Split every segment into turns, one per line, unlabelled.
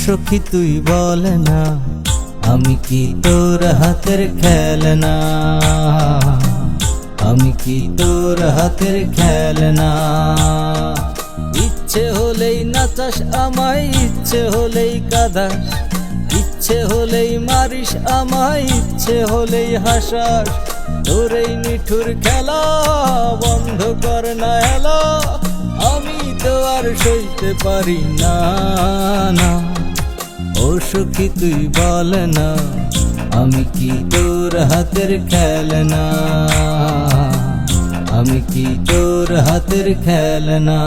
সখী তুই বল না, আমি কি তোর হাতের খেলনা? আমি কি তোর হাতের খেলনা? ইচ্ছে হলেই নাচাস আমায়, ইচ্ছে হলেই কাঁদাস, ইচ্ছে হলেই মারিস আমায়, ইচ্ছে হলেই হাসাস। তোর এই নিঠুর খেলা বন্ধ কর না এলা, আমি তো আর সইতে পারি না। ও সখী তুই বল না, আমি কি তোর হাতের খেলনা? আমি কি তোর হাতের খেলনা?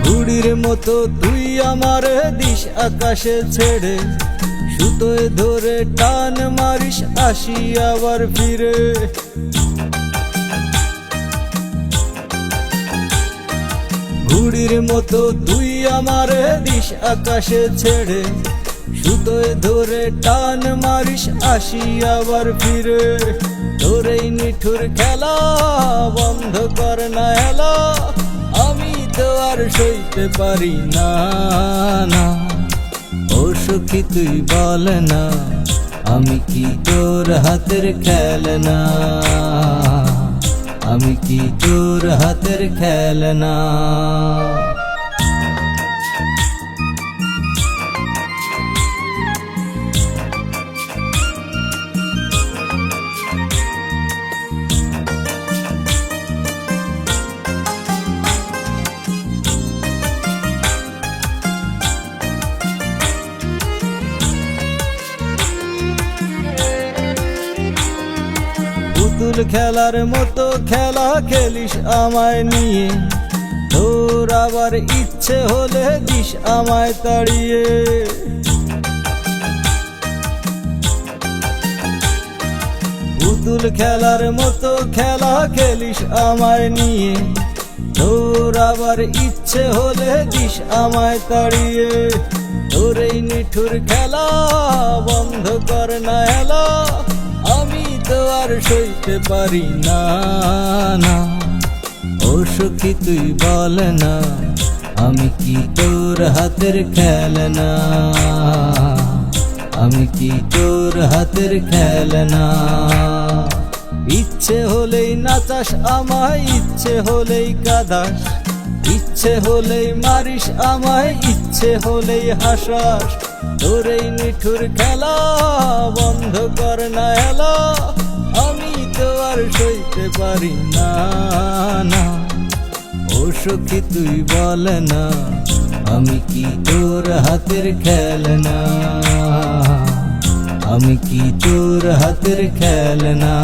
ঘুড়ির মতো তুই আমারে দিস আকাশে ছেড়ে, সুতোয় ধরে টান মারিস আসি আবার ফিরে। ঘুড়ির মতো তুই আমারে দিস আকাশে ছেড়ে, সুতোয় ধরে টান মারিস আসি আবার ফিরে। তোর এই নিঠুর খেলা বন্ধ কর না এলা, আমি তো আর সইতে পারি না। ও সখী তুই বল না, আমি কি তোর হাতের খেলনা? আমি কি তোর হাতের খেলনা? পুতুল খেলার মতো খেলা খেলিস আমায় নিয়ে, তোর আবার ইচ্ছে হলে দিস আমায় তাড়িয়ে। পুতুল খেলার মতো খেলা খেলিস আমায় নিয়ে, তোর আবার ইচ্ছে হলে দিস আমায় তাড়িয়ে। তোর এই নিঠুর খেলা বন্ধ কর না এলা, আমি তো আর সইতে পারি না। ও সখী তুই বল না, আমি কি তোর হাতের খেলনা? আমি কি তোর হাতের খেলনা? ইচ্ছে হলেই নাচাস আমায়, ইচ্ছে হলেই কাঁদাস, ইচ্ছে হলেই মারিস আমায়, ইচ্ছে হলেই হাসাস। তোর এই নিঠুর খেলা বন্ধ কর না এলা, আমি তো আর সইতে পারি না। ও সখী তুই বল না, আমি কি তোর হাতের খেলনা? আমি কি তোর হাতের খেলনা?